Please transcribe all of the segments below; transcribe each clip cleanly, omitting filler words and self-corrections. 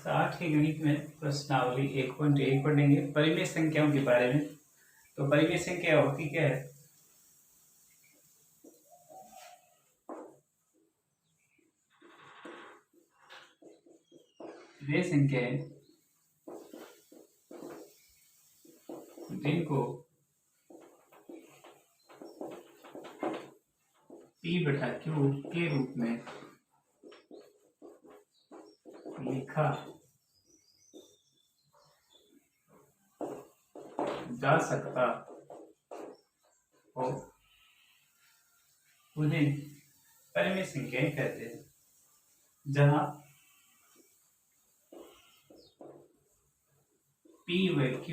कक्षा 8 के गणित में प्रश्नावली 1.1 पढ़ेंगे परिमेय संख्याओं के बारे में। तो परिमेय संख्या होती क्या है? वे संख्याएं जिनको P/Q के रूप में लिखा जा सकता हो उन्हें परिमेय संख्याएं कहते हैं। जहां P व Q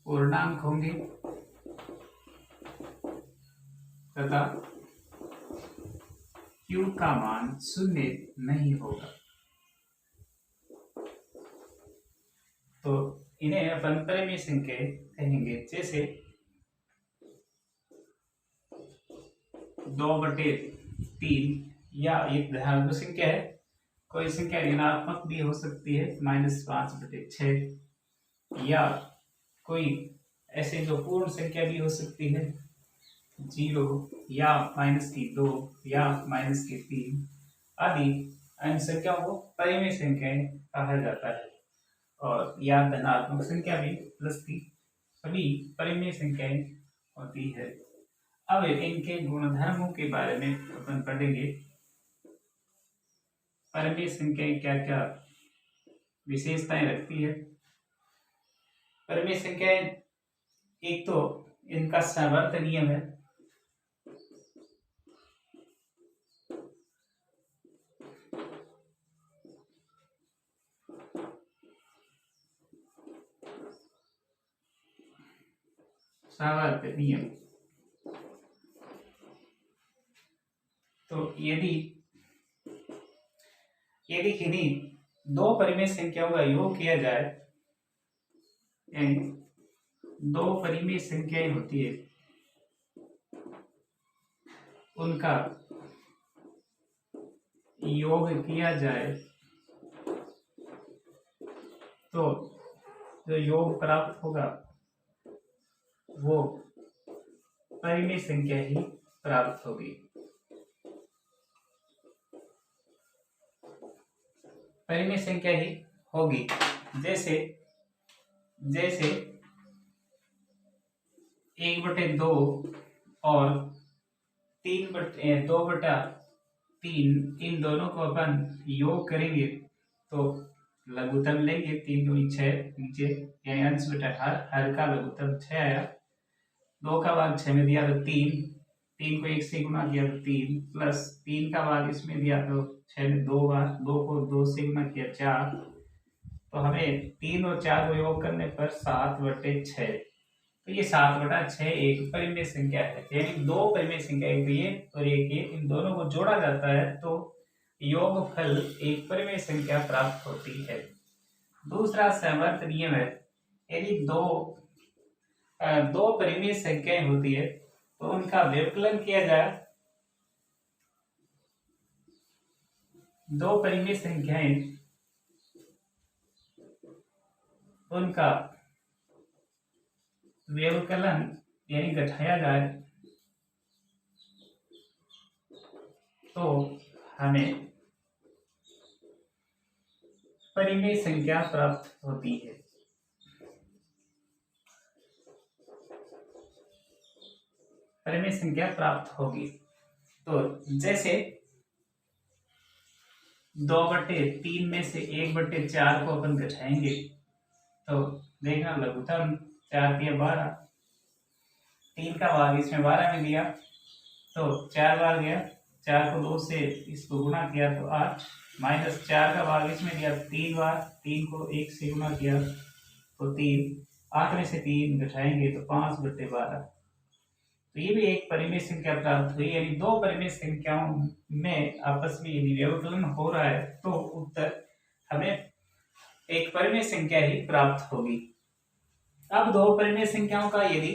पूर्णांक होंगे तथा Q का मान 0 नहीं होगा, तो इन्हें अपन परिमेय संख्याएं कहेंगे। जैसे 2/3 या एक धनात्मक संख्या है, कोई संख्या ऋणात्मक भी हो सकती है -5/6, या कोई ऐसे जो पूर्ण संख्या भी हो सकती है 0 या -2 या -3 आदि अन्य संख्याओं को परिमेय संख्याएं कहा जाता है। और या धनात्मक संख्या भी प्लस की सभी परिमेय संख्याएं होती है। अब इनके गुणधर्मों के बारे में अपन पढ़ेंगे। परिमेय संख्याएं क्या क्या विशेषताएं रखती है। परिमेय संख्याएं, एक तो इनका सावर्त नियम है। सावर्त नियम, तो यदि किन्हीं दो परिमेय संख्याओं का योग किया जाए, यानी दो परिमेय संख्याएं होती है, उनका योग किया जाए तो जो योग प्राप्त होगा वो परिमेय संख्या ही प्राप्त होगी। परिमेय संख्या ही होगी। जैसे 1/2 और 2/3 इन दोनों को अपन योग करेंगे तो लघुत्तम लेंगे। 3 दूनी 6 नीचे, यानी अंश बटा हर का लघुत्तम 6 आया। 2 का भाग 6 में दिया तो 3 को 1 से गुणा किया तो 3, प्लस 3 का भाग इसमें दिया तो 6 में 2 बार, 2 को 2 से गुणा किया 4, तो हमें 3 और 4 को योग करने पर 7/6। तो ये 7/6 एक परिमेय संख्या है, यानी दो परिमेय संख्या, एक ये और एक ये, इन दोनों को जोड़ा जाता है तो योगफल एक परिमेय संख्या प्राप्त होती है। दूसरा सावर्त नियम है। यदि दो परिमेय संख्याएं होती है तो उनका व्यवकलन किया जाए। दो परिमेय संख्याएं, उनका व्यवकलन यानी घटाया जाए तो हमें परिमेय संख्या प्राप्त होती है। परिमेय संख्या प्राप्त होगी। तो जैसे 2/3 में से 1/4 को अपन घटाएंगे तो देखना लघुत्तम 4 दिया 12, 3 का भाग इसमें 12 में दिया तो 4 बार गया, 4 को 2 से इसको गुणा किया तो 8, माइनस 4 का भाग इसमें दिया 3 बार, 3 को 1 से गुणा किया तो 3, 8 में से 3 घटाएंगे तो 5/12। तो ये भी एक परिमेय संख्या प्राप्त हुई। यानी दो परिमेय संख्याओं में आपस में यदि व्यवकलन हो रहा है तो उत्तर हमें एक परिमेय संख्या ही प्राप्त होगी। अब दो परिमेय संख्याओं का यदि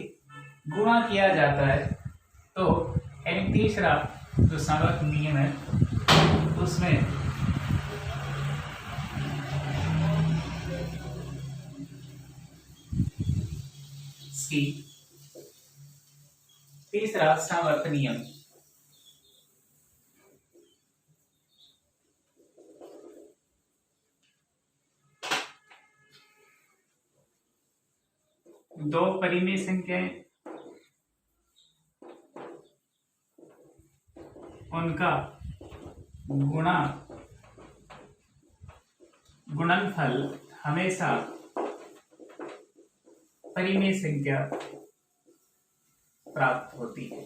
गुणा किया जाता है तो यानी तीसरा जो सावर्त नियम है उसमें सी। तीसरा सामर्थ्य नियम। दो परिमेय संख्याएं, उनका गुणनफल हमेशा परिमेय संख्या प्राप्त होती है।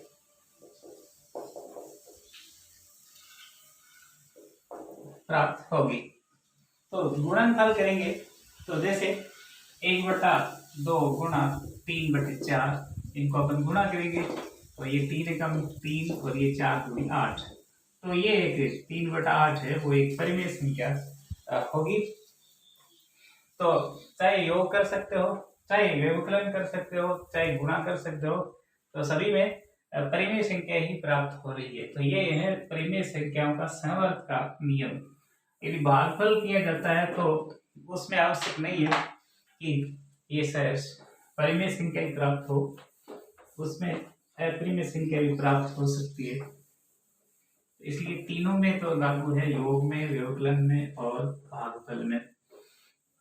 प्राप्त होगी। तो गुणनफल करेंगे तो जैसे 1/2 गुणा 3/4, इनको अपन गुणा करेंगे तो ये 3 एकम 3 और ये 4 दूनी 8। तो ये एक 3/8 है, वो एक परिमेय संख्या होगी। तो चाहे योग कर सकते हो, चाहे व्यवकलन कर सकते हो, चाहे गुणा कर सकते हो, तो सभी में परिमेय संख्या ही प्राप्त हो रही है। तो ये है परिमेय संख्याओं का समवर्त का नियम। यदि भागफल किया जाता है तो उसमें आवश्यक नहीं है कि ये परिमेय संख्या ही प्राप्त हो, उसमें अपरिमेय संख्या भी प्राप्त हो सकती है। इसलिए तीनों में तो लागू है, योग में, व्यवकलन में और भागफल में।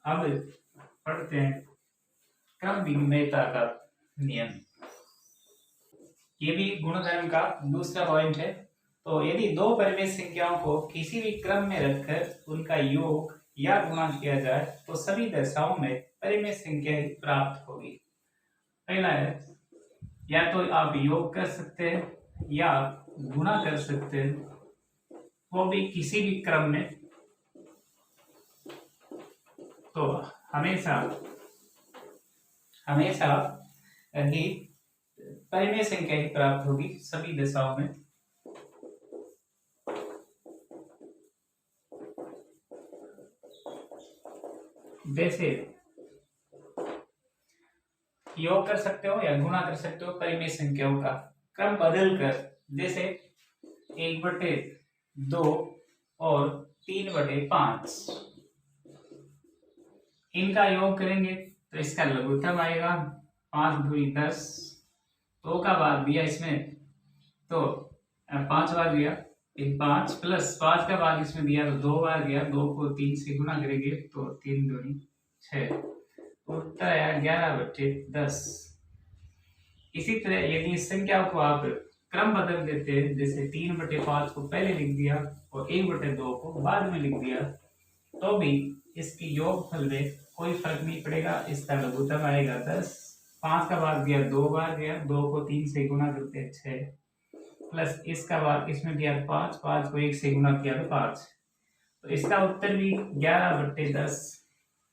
अब पढ़ते हैं क्रम विनिमयता का नियम। ये भी गुणधर्म का दूसरा पॉइंट है। तो यदि दो परिमेय संख्याओं को किसी भी क्रम में रखकर उनका योग या गुणा किया जाए तो सभी दशाओं में परिमेय संख्या ही प्राप्त होगी। पहला है, या तो आप योग कर सकते हैं या गुणा कर सकते हैं, वो भी किसी भी क्रम में, तो हमेशा ही परिमेय संख्या ही प्राप्त होगी सभी दशाओं में। जैसे योग कर सकते हो या गुणा कर सकते हो परिमेय संख्याओं का क्रम बदल कर, जैसे 1/2 और 3/5, इनका योग करेंगे तो इसका लघुत्तम आएगा 5 दूनी 10। 2 का भाग दिया इसमें तो 5 बार दिया, 5 प्लस 5 का भाग इसमें दिया तो 2 बार दिया। 2 को 3 से गुणा करेंगे तो 3 दूनी 6, उत्तर आया 11/10। इसी तरह यदि इस संख्या को आप क्रम बदल देते हैं, जैसे 3/5 को पहले लिख दिया और 1/2 को बाद में लिख दिया, तो भी इसकी योगफल में कोई फर्क नहीं पड़ेगा। इसका लघुत्तम आएगा 10। 5 का भाग दिया 2 बार गया, 2 को 3 से गुणा करते हैं 6, प्लस इसका भाग इसमें दिया 5, 5 को 1 से गुणा किया तो 5। तो इसका उत्तर भी 11/10।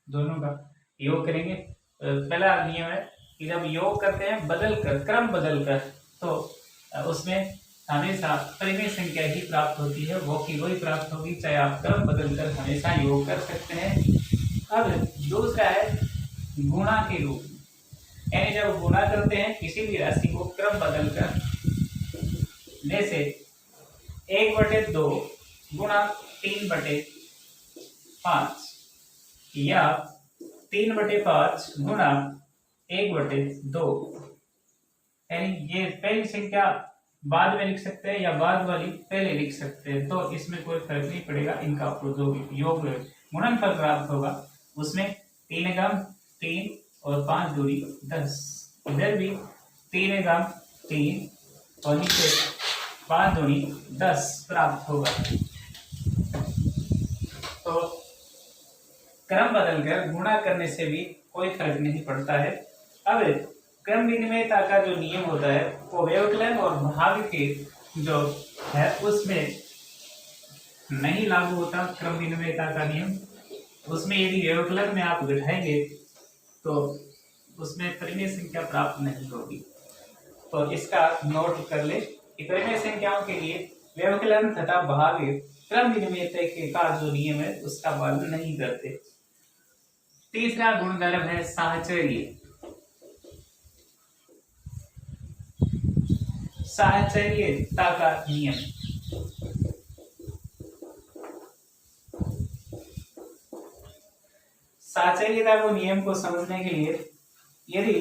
दोनों का योग करेंगे। पहला नियम है कि जब योग करते हैं बदल कर, क्रम बदल कर, तो उसमें हमेशा परिमेय संख्या ही प्राप्त होती है, वो की वही प्राप्त होगी, चाहे आप क्रम बदल कर हमेशा योग कर सकते हैं। अब दूसरा है गुणा के रूप में, यानी जब गुणा करते हैं किसी भी राशि को क्रम बदल कर, जैसे 1/2 गुणा 3/5 या 3/5 गुणा 1/2, यानी ये पहली संख्या बाद में लिख सकते हैं या बाद वाली पहले लिख सकते हैं, तो इसमें कोई फर्क नहीं पड़ेगा। इनका जो योग गुणनफल प्राप्त होगा उसमें 3 एकम 3 और 5 दूनी 10, इधर भी 3 एकम 3 और नीचे 5 दूनी 10 प्राप्त होगा। तो क्रम बदलकर गुणा करने से भी कोई फर्क नहीं पड़ता है। अब क्रम विनिमयता का जो नियम होता है वो व्यवकलन और भाग के जो है उसमें नहीं लागू होता। क्रम विनिमयता का नियम, उसमें यदि व्यवकलन में आप घटाएंगे तो उसमें परिमेय संख्या प्राप्त नहीं होगी। तो इसका नोट कर ले कि परिमेय संख्याओं के लिए व्यवकलन तथा भाग क्रम विनिमयता का जो नियम है उसका पालन नहीं करते। तीसरा गुणधर्म है साहचर्य। साहचर्यता का नियम, साहचर्यता को नियम को समझने के लिए यदि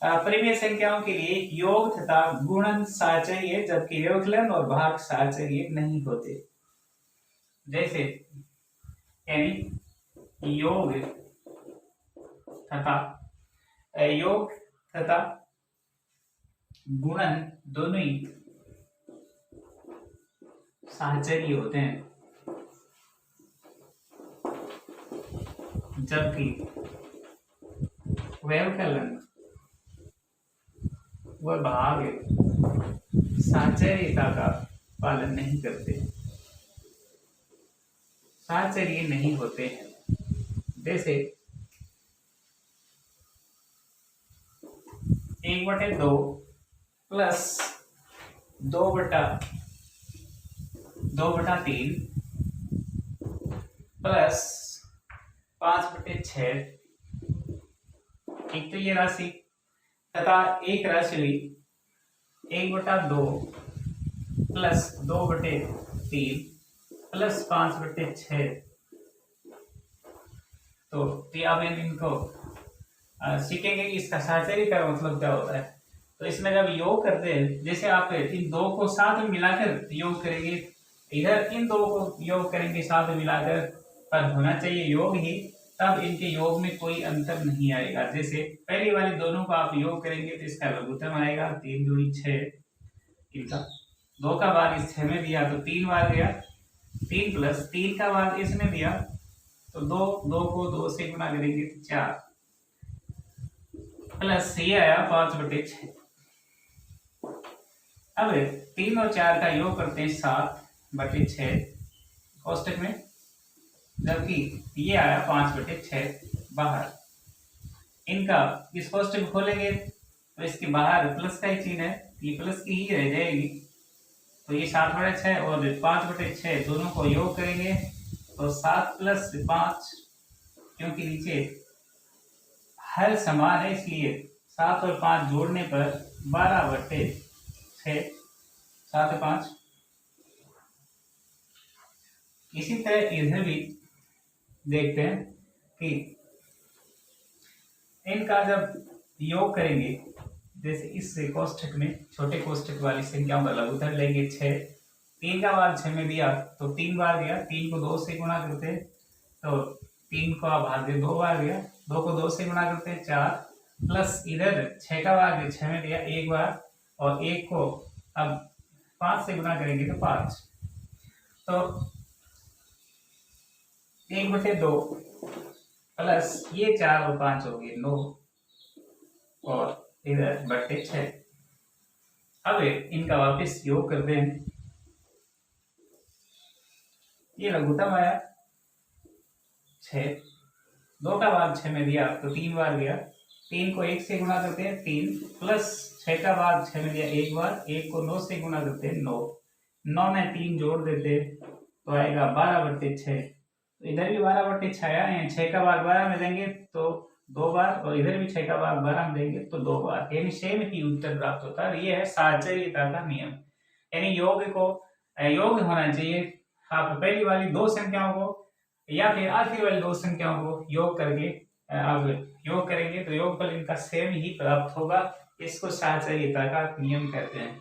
परिमेय संख्याओं के लिए योग तथा गुणन साहचर्य जबकि व्यवकलन और भाग साहचर्य नहीं होते। जैसे यानी योग तथा गुणन दोनों ही साहचर्य होते हैं, जबकि व्यवकलन व भाग साहचर्यता का पालन नहीं करते, साहचर्य नहीं होते हैं। जैसे 1/2 प्लस 2/3 प्लस 5/6, एक तो ये राशि तथा एक राशि हुई 1/2 प्लस 2/3 प्लस 5/6। तो अब इनको सीखेंगे कि इसका साहचर्य का मतलब क्या होता है। तो इसमें जब योग करते हैं, जैसे आप इन दो को साथ में मिलाकर योग करेंगे, इधर इन दो को योग करेंगे साथ में मिलाकर, पर होना चाहिए योग ही, तब इनके योग में कोई अंतर नहीं आएगा। जैसे पहली वाली दोनों को आप योग करेंगे तो इसका लघुत्तम आएगा 3 दूनी 6, इनका 2 का भाग इस 6 में दिया तो 3 बार गया, 3 प्लस 3 का भाग इसमें दिया तो 2 को 2 से गुणा करेंगे तो 4 प्लस ये आया 5/6। अब 3 और 4 का योग करते हैं 7/6 कोष्टक में, जबकि ये आया 5/6 बाहर। इनका इस कोष्टक को खोलेंगे तो इसके बाहर प्लस का ही चिन्ह है, ये प्लस की ही रह जाएगी। तो ये 7/6 और 5/6 दोनों को योग करेंगे तो 7 प्लस 5, क्योंकि नीचे हर समान है इसलिए 7 और 5 जोड़ने पर 12/6, 7 5। इसी तरह इधर भी देखते हैं कि इनका जब योग करेंगे, जैसे इस कोष्ठक में छोटे कोष्ठक वाली संख्याओं का लघुत्तम लेंगे 6, 3 का भाग 6 में दिया तो 3 बार गया, 3 को 2 से गुणा करते तो 3 का भाग 2 बार गया, 2 को 2 से गुणा करते 4, प्लस इधर 6 का भाग 6 में दिया 1 बार, और 1 को अब 5 से गुणा करेंगे तो 5, तो 1/2 प्लस ये 4 और 5 हो गए 9, और इधर 6। अब इनका वापस योग करते हैं। ये लघुत्तम आया 6, 2 का भाग 6 में दिया तो 3 बार गया, 3 को 1 से गुणा करते हैं 3, प्लस 6 का भाग 6 में दिया 1 बार, 1 को 9 से गुणा करते हैं 9, 9 में 3 जोड़ देते तो आएगा 12/6। तो इधर भी 12/6 आया है, 6 का भाग 12 में देंगे तो 2 बार, और इधर भी 6 का भाग 12 में देंगे तो 2 बार, यानी सेम ही उत्तर प्राप्त होता है। ये है साहचर्यता का नियम, यानी योग होना चाहिए। आप पहली वाली 2 संख्याओं को या फिर आखिरी वाली 2 संख्याओं को योग करके आप योग करेंगे तो योगफल इनका सेम ही प्राप्त होगा। इसको साहचर्यता का नियम कहते हैं।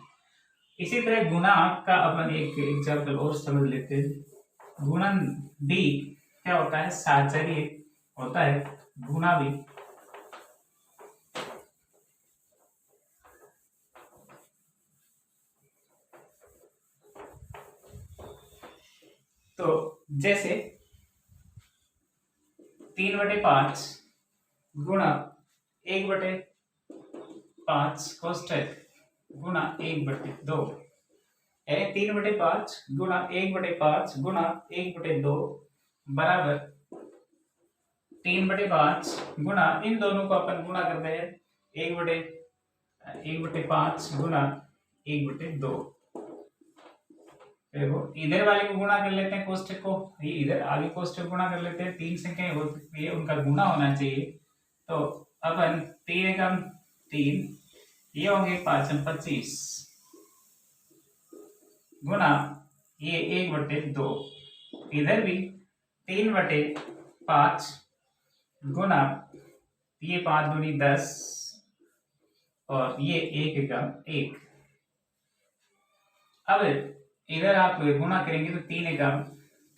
इसी तरह गुणा का अपन एक एग्जाम्पल और समझ लेते हैं। गुणन भी क्या होता है, साहचर्य होता है, गुणा भी। तो जैसे 3/5 गुणा 1/5 कोष्टक गुणा 1/2, 3/5 गुणा 1/5 गुणा 1/2 बराबर 3/5 गुणा, इन दोनों को अपन गुणा करते हैं 1/5 गुणा 1/2। देखो इधर वाले को गुणा कर लेते हैं कोष्टक को, ये इधर आगे कोष्टक गुणा कर लेते हैं, 3 संख्याएं हो सकती है उनका गुणा होना चाहिए। तो अपन 3 एकम 3, ये होंगे 5 25 गुणा ये 1/2, इधर भी 3/5 गुणा ये 5 दूनी 10 और ये 1 एकम 1। अब इधर आप गुणा करेंगे तो 3 एकम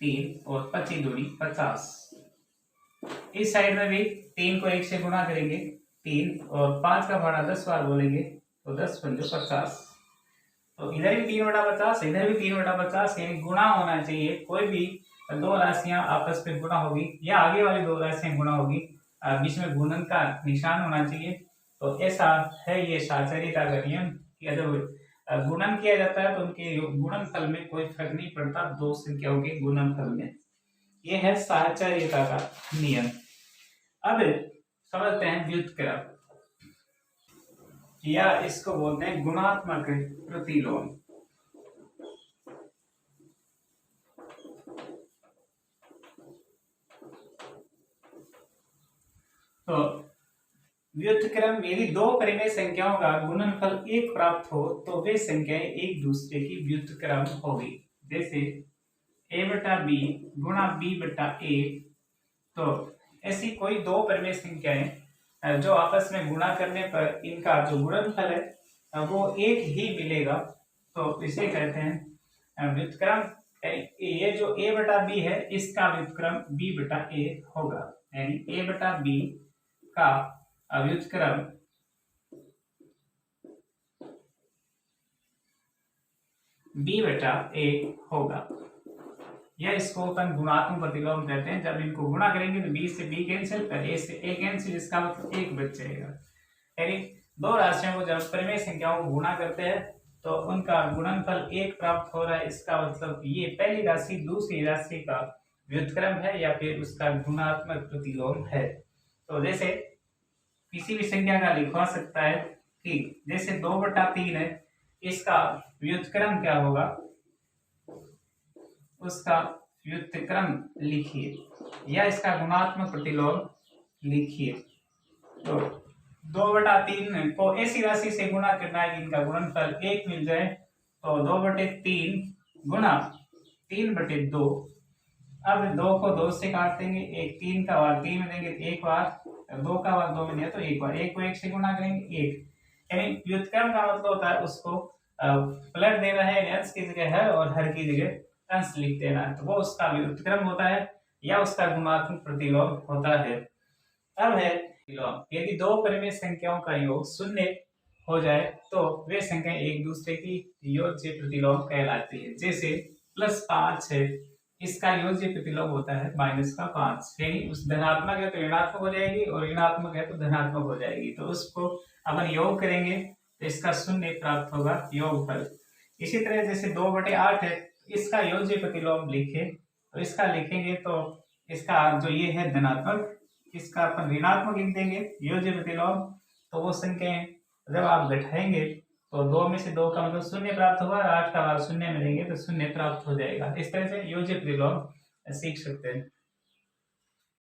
3 और 25 दूनी 50। इस साइड में भी 3 को 1 से गुणा करेंगे 3 और 5 का भाड़ा 10 बार बोलेंगे तो 10 पंजो 50। तो इधर भी 3/50, इधर भी 3/50, यानी गुणा होना चाहिए। कोई भी दो राशियां आपस में गुणा होगी या आगे वाली दो राशियां गुणा होगी, बीच में गुणन का निशान होना चाहिए। तो ऐसा है ये साहचर्यता का नियम कि जब गुणन किया जाता है तो उनके गुणनफल में कोई फर्क नहीं पड़ता दो संख्याओं के गुणनफल में। ये है साहचर्यता का नियम। अब समझते हैं व्युत्क्रम, या इसको बोलते हैं गुणात्मक प्रतिलोम। तो व्युत्क्रम, यदि दो परिमेय संख्याओं का गुणनफल 1 प्राप्त हो तो वे संख्याएं एक दूसरे की व्युत्क्रम होगी। जैसे a बटा b गुणा b बटा a। तो ऐसी कोई दो परिमेय संख्याएं जो आपस में गुणा करने पर इनका जो गुणनफल है वो एक ही मिलेगा, तो इसे कहते हैं व्युत्क्रम। ये जो a बटा b है इसका व्युत्क्रम b बटा a होगा, यानी a बटा b का व्युत्क्रम b बटा a होगा। यह इसको अपन गुणात्मक प्रतिलोम कहते हैं। जब इनको गुणा करेंगे तो b से b कैंसिल, a से a कैंसिल, इसका मतलब 1 बच जाएगा। यानी दो राशियों को जब परिमेय संख्याओं को गुणा करते हैं तो उनका गुणनफल 1 प्राप्त हो रहा है, इसका मतलब ये पहली राशि दूसरी राशि का व्युत्क्रम है या फिर उसका गुणात्मक प्रतिलोम है। तो जैसे किसी भी संख्या का लिखवा सकता है कि जैसे 2/3 है, इसका व्युत्क्रम क्या होगा, उसका व्युत्क्रम लिखिए या इसका गुणात्मक प्रतिलोम लिखिए। तो 2/3 को ऐसी राशि से गुणा करना है कि इनका गुणनफल 1 मिल जाए। तो 2/3 गुणा 3/2। अब 2 को 2 से काट देंगे, एक 3 का वार 3 में देंगे, एक बार 2 का वार 2 में दिया तो एक बार, 1 को 1 से गुणा करेंगे 1। यानी व्युत्क्रम का मतलब होता है उसको पलट देना है, अंश की जगह है और हर की जगह अंश लिख देना है, तो वो उसका व्युत्क्रम होता है या उसका गुणात्मक प्रतिलोम होता है। अब है प्रतिलोम, यदि दो परिमेय संख्याओं का योग 0 हो जाए तो वे संख्याएं एक दूसरे की योज्य प्रतिलोम कहलाती है। जैसे +5 है, इसका योज्य प्रतिलोम होता है -5, यानी उस धनात्मक है तो ऋणात्मक हो जाएगी और ऋणात्मक है तो धनात्मक हो जाएगी। तो उसको अपन योग करेंगे तो इसका 0 प्राप्त होगा योगफल। इसी तरह जैसे 2/8 है, इसका योज्य प्रतिलोम लिखे तो इसका लिखेंगे तो इसका जो ये है धनात्मक, इसका अपन ऋणात्मक लिख देंगे योज्य प्रतिलोम। तो वो संख्याएं जब आप घटाएंगे तो 2 में से 2 का मतलब 0 प्राप्त होगा और 8 का भाग 0 में देंगे तो 0 प्राप्त हो जाएगा। इस तरह से योज्य प्रतिलोम सीख सकते हैं।